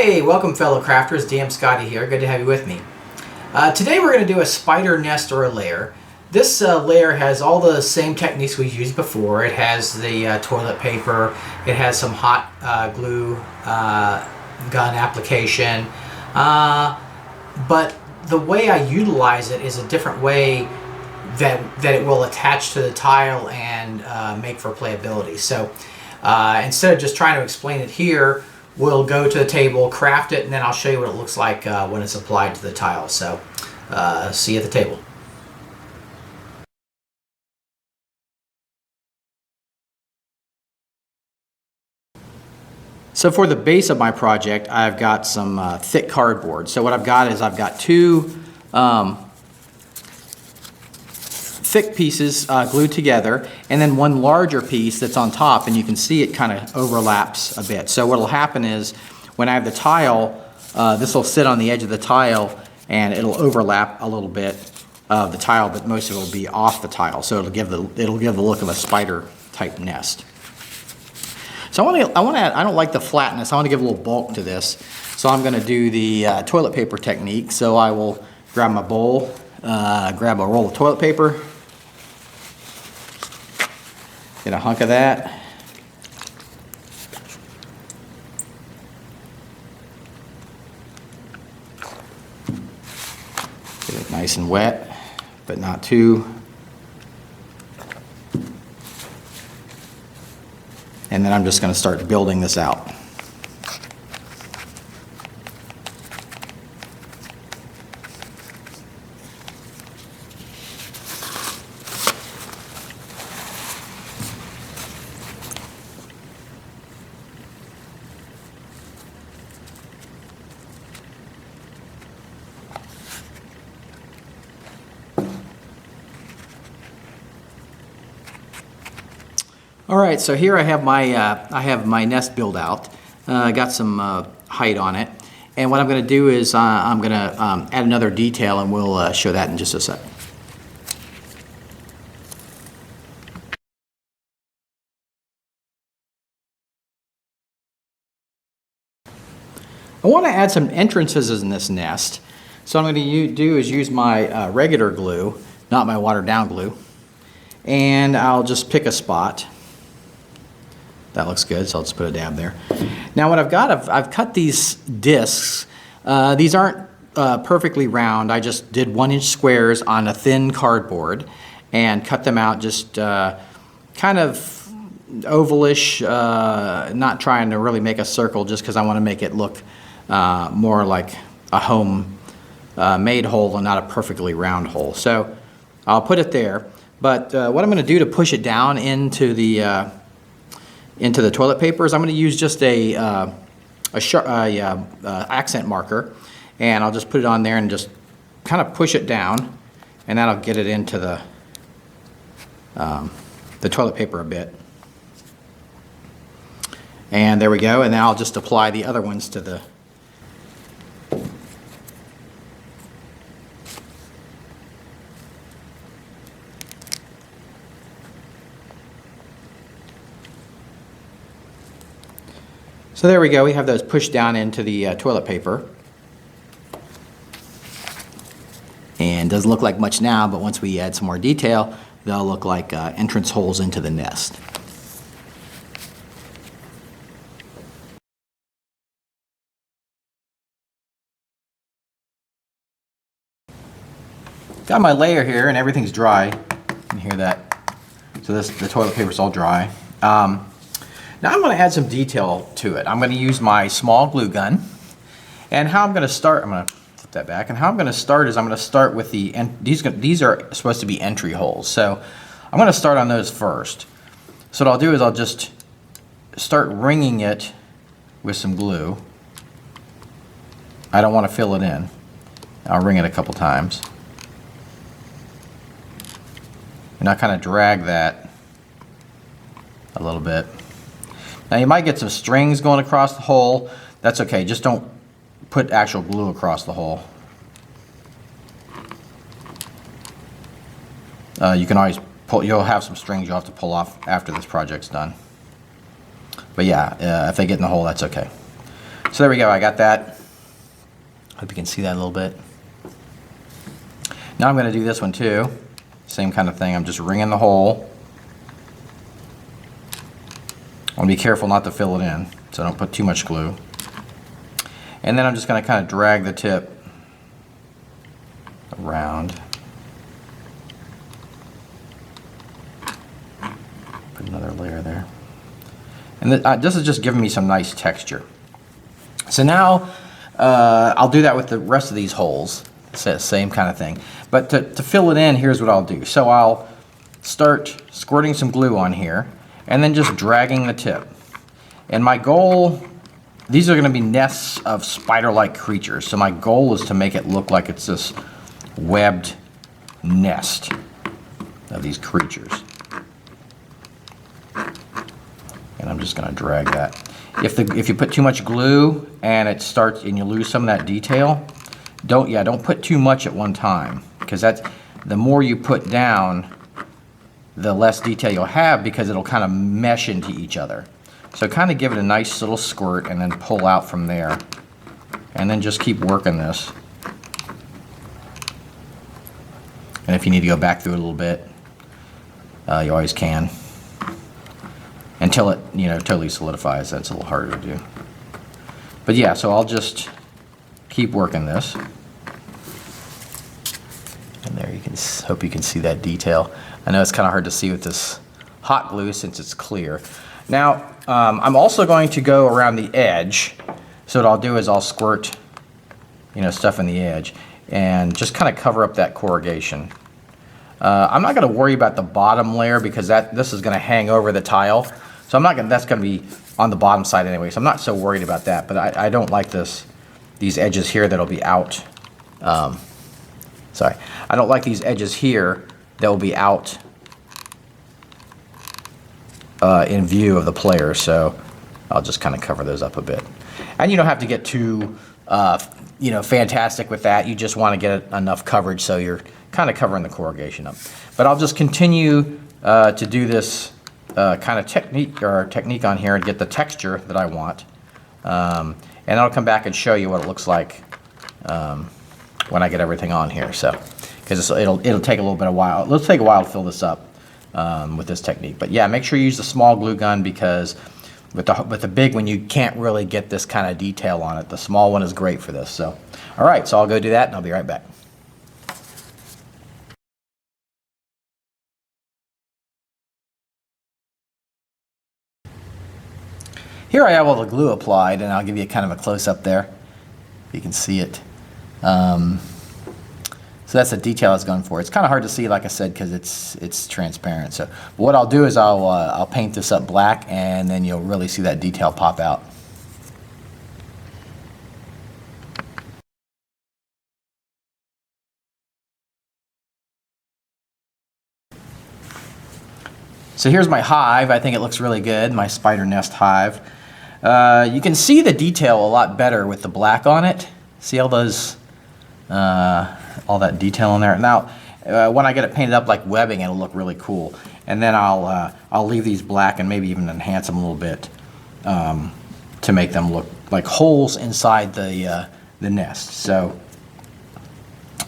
Hey, welcome fellow crafters, DM Scotty here, good to have you with me. Today we're going to do a spider nest or a lair. This lair has all the same techniques we've used before. It has the toilet paper, it has some hot glue gun application, but the way I utilize it is a different way that it will attach to the tile and make for playability. So instead of just trying to explain it here, we'll go to the table, craft it, and then I'll show you what it looks like when it's applied to the tile. So see you at the table. So for the base of my project, I've got some thick cardboard. So what I've got is I've got two thick pieces glued together, and then one larger piece that's on top, and you can see it kind of overlaps a bit. So what will happen is when I have the tile, this will sit on the edge of the tile and it'll overlap a little bit of the tile, but most of it will be off the tile. So it'll give the look of a spider type nest. So I don't like the flatness. I want to give a little bulk to this. So I'm going to do the toilet paper technique. So I will grab my bowl, grab a roll of toilet paper, get a hunk of that. Get it nice and wet, but not too. And then I'm just going to start building this out. All right, so here I have my nest build out. I got some height on it, and what I'm going to do is I'm going to add another detail, and we'll show that in just a sec. I want to add some entrances in this nest, so what I'm going to do is use my regular glue, not my watered down glue, and I'll just pick a spot. That looks good, so I'll just put a dab there. Now what I've got, I've cut these discs. These aren't perfectly round. I just did 1-inch squares on a thin cardboard and cut them out just kind of ovalish, not trying to really make a circle just because I want to make it look more like a home made hole and not a perfectly round hole. So I'll put it there, but what I'm going to do to push it down into the toilet paper is I'm going to use just a accent marker, and I'll just put it on there and just kind of push it down, and that'll get it into the toilet paper a bit. And there we go, and now I'll just apply the other ones to the So there we go, we have those pushed down into the toilet paper. And doesn't look like much now, but once we add some more detail, they'll look like entrance holes into the nest. Got my layer here and everything's dry. You can hear that. So the toilet paper's all dry. Now I'm going to add some detail to it. I'm going to use my small glue gun, and how I'm going to start, I'm going to flip that back, and how I'm going to start is I'm going to start with these are supposed to be entry holes, so I'm going to start on those first. So what I'll do is I'll just start ringing it with some glue. I don't want to fill it in. I'll ring it a couple times. And I'll kind of drag that a little bit. Now you might get some strings going across the hole. That's okay, just don't put actual glue across the hole. You can always pull, you'll have some strings you'll have to pull off after this project's done. But yeah, if they get in the hole, that's okay. So there we go, I got that. Hope you can see that a little bit. Now I'm going to do this one too. Same kind of thing, I'm just ringing the hole. I want to be careful not to fill it in, so don't put too much glue. And then I'm just going to kind of drag the tip around. Put another layer there. And this is just giving me some nice texture. So now I'll do that with the rest of these holes. Same kind of thing. But to fill it in, here's what I'll do. So I'll start squirting some glue on here and then just dragging the tip. And my goal, these are going to be nests of spider-like creatures. So my goal is to make it look like it's this webbed nest of these creatures. And I'm just going to drag that. If you put too much glue and it starts and you lose some of that detail, don't put too much at one time, because the more you put down, the less detail you'll have, because it'll kind of mesh into each other. So kind of give it a nice little squirt and then pull out from there, and then just keep working this. And if you need to go back through it a little bit, you always can. Until it, totally solidifies. That's a little harder to do. But yeah, so I'll just keep working this. And there you can, hope you can see that detail. I know it's kind of hard to see with this hot glue since it's clear. Now, I'm also going to go around the edge. So what I'll do is I'll squirt, stuff in the edge and just kind of cover up that corrugation. I'm not going to worry about the bottom layer, because this is going to hang over the tile. So that's going to be on the bottom side anyway, so I'm not so worried about that. But I don't like these edges here that'll be out. Sorry, I don't like these edges here that will be out in view of the player, so I'll just kind of cover those up a bit. And you don't have to get too fantastic with that. You just want to get enough coverage so you're kind of covering the corrugation up. But I'll just continue to do this kind of technique on here and get the texture that I want. And I'll come back and show you what it looks like when I get everything on here. So, because it'll take a little bit of while. It'll take a while to fill this up with this technique. But yeah, make sure you use the small glue gun, because with the big one you can't really get this kind of detail on it. The small one is great for this. So, all right, so I'll go do that and I'll be right back. Here I have all the glue applied, and I'll give you kind of a close-up there. You can see it. So that's the detail I was going for. It's kind of hard to see, like I said, because it's transparent. So what I'll do is I'll paint this up black, and then you'll really see that detail pop out. So here's my hive. I think it looks really good, my spider nest hive. You can see the detail a lot better with the black on it. See all those, all that detail in there. Now, when I get it painted up like webbing, it'll look really cool. And then I'll leave these black and maybe even enhance them a little bit to make them look like holes inside the nest. So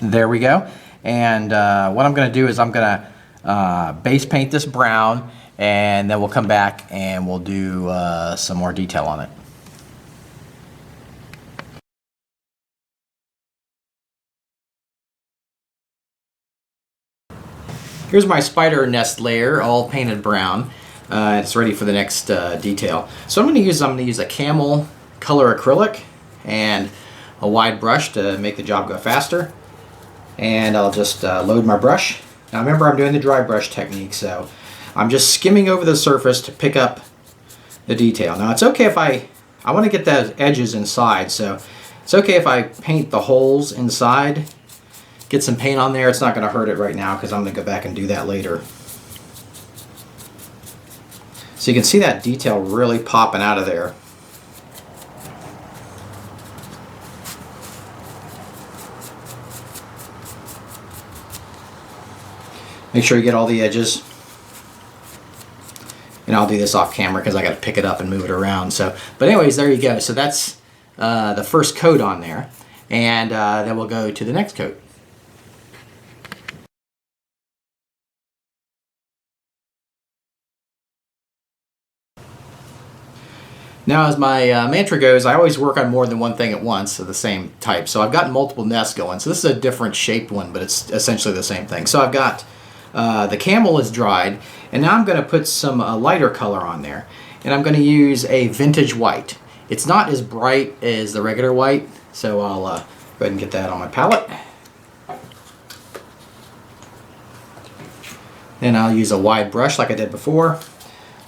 there we go. And what I'm going to do is I'm going to base paint this brown, and then we'll come back and we'll do some more detail on it. Here's my spider nest layer, all painted brown. It's ready for the next detail. So I'm going to use a camel color acrylic and a wide brush to make the job go faster. And I'll just load my brush. Now remember, I'm doing the dry brush technique, so I'm just skimming over the surface to pick up the detail. Now it's okay if I want to get those edges inside, so it's okay if I paint the holes inside, get some paint on there. It's not going to hurt it right now because I'm going to go back and do that later. So you can see that detail really popping out of there. Make sure you get all the edges. And I'll do this off camera because I got to pick it up and move it around. So, but anyways, there you go. So that's the first coat on there, and then we'll go to the next coat. Now, as my mantra goes, I always work on more than one thing at once of the same type. So I've got multiple nests going. So this is a different shaped one, but it's essentially the same thing. So I've got the camel is dried, and now I'm going to put some lighter color on there. And I'm going to use a vintage white. It's not as bright as the regular white, so I'll go ahead and get that on my palette. Then I'll use a wide brush like I did before.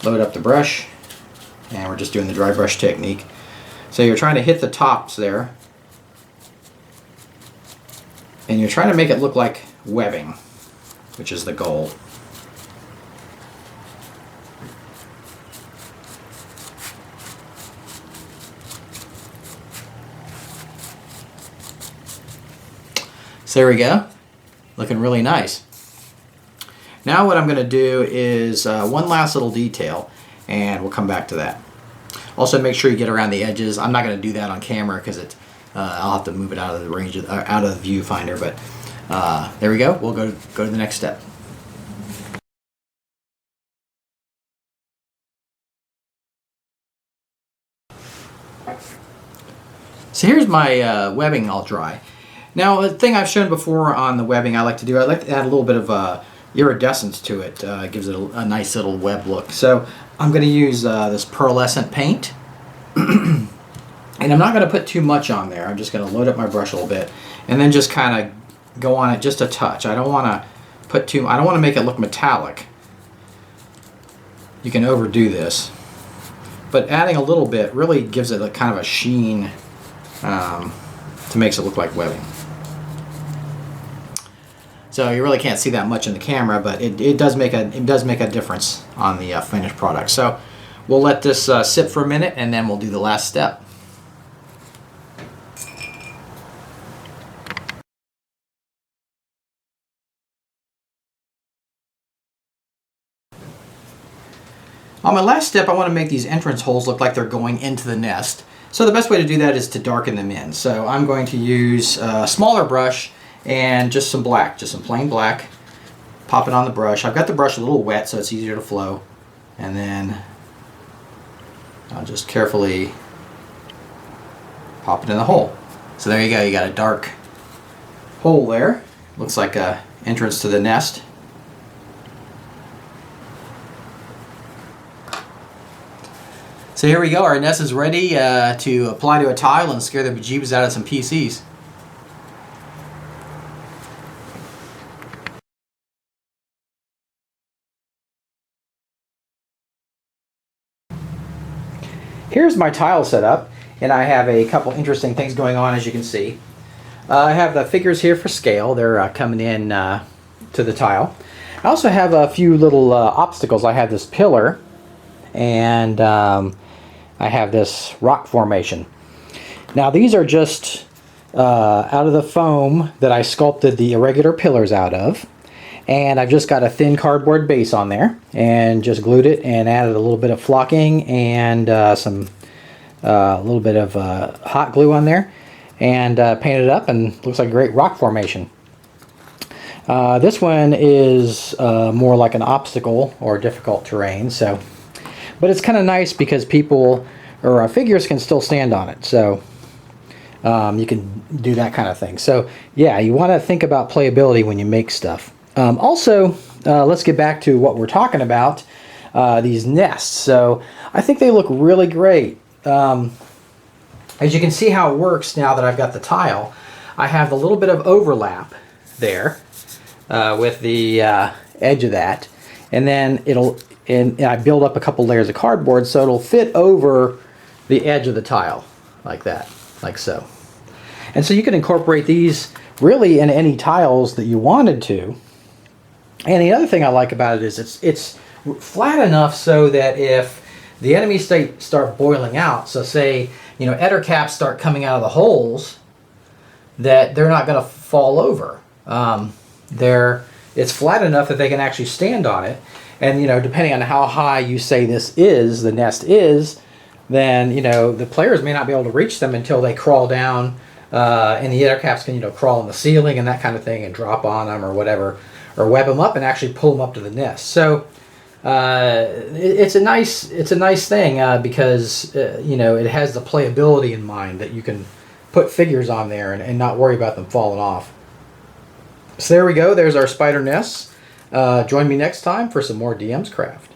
Load up the brush. And we're just doing the dry brush technique. So you're trying to hit the tops there. And you're trying to make it look like webbing, which is the goal. So there we go. Looking really nice. Now what I'm going to do is one last little detail, and we'll come back to that. Also, make sure you get around the edges. I'm not going to do that on camera because I'll have to move it out of the range, out of the viewfinder. But there we go. We'll go to the next step. So here's my webbing all dry. Now, the thing I've shown before on the webbing I like to add a little bit of iridescence to it. It gives it a nice little web look. So I'm going to use this pearlescent paint. And I'm not going to put too much on there. I'm just going to load up my brush a little bit and then just kind of go on it just a touch. I don't want to I don't want to make it look metallic. You can overdo this. But adding a little bit really gives it a kind of a sheen to makes it look like webbing. So you really can't see that much in the camera, but it does make a difference on the finished product. So we'll let this sit for a minute, and then we'll do the last step. On my last step, I want to make these entrance holes look like they're going into the nest. So the best way to do that is to darken them in. So I'm going to use a smaller brush and just some black, just some plain black. Pop it on the brush. I've got the brush a little wet so it's easier to flow. And then I'll just carefully pop it in the hole. So there you go, you got a dark hole there. Looks like a entrance to the nest. So here we go, our nest is ready to apply to a tile and scare the bejeebus out of some PCs. Here's my tile set up, and I have a couple interesting things going on, as you can see. I have the figures here for scale. They're coming in to the tile. I also have a few little obstacles. I have this pillar, and I have this rock formation. Now these are just out of the foam that I sculpted the irregular pillars out of. And I've just got a thin cardboard base on there and just glued it and added a little bit of flocking and a little bit of hot glue on there and painted it up, and looks like a great rock formation. This one is more like an obstacle or difficult terrain, but it's kind of nice because people or figures can still stand on it. So you can do that kind of thing. So yeah, you want to think about playability when you make stuff. Also, let's get back to what we're talking about, these nests. So I think they look really great. As you can see how it works now that I've got the tile, I have a little bit of overlap there with the edge of that, and then I build up a couple layers of cardboard so it'll fit over the edge of the tile like that, like so. And so you can incorporate these really in any tiles that you wanted to. And the other thing I like about it is it's flat enough so that if the enemies start boiling out, so say, you know, eder caps start coming out of the holes, that they're not going to fall over. It's flat enough that they can actually stand on it. And, you know, depending on how high you say this is, the nest is, then, you know, the players may not be able to reach them until they crawl down, and the other caps can, you know, crawl on the ceiling and that kind of thing and drop on them or whatever, or web them up and actually pull them up to the nest. So it's a nice thing because you know, it has the playability in mind that you can put figures on there and not worry about them falling off. So there we go. There's our spider nests. Join me next time for some more DM's Craft.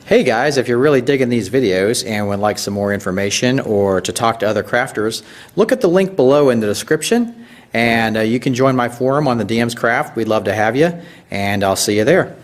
Hey guys, if you're really digging these videos and would like some more information or to talk to other crafters, look at the link below in the description, and you can join my forum on the DM's Craft. We'd love to have you, and I'll see you there.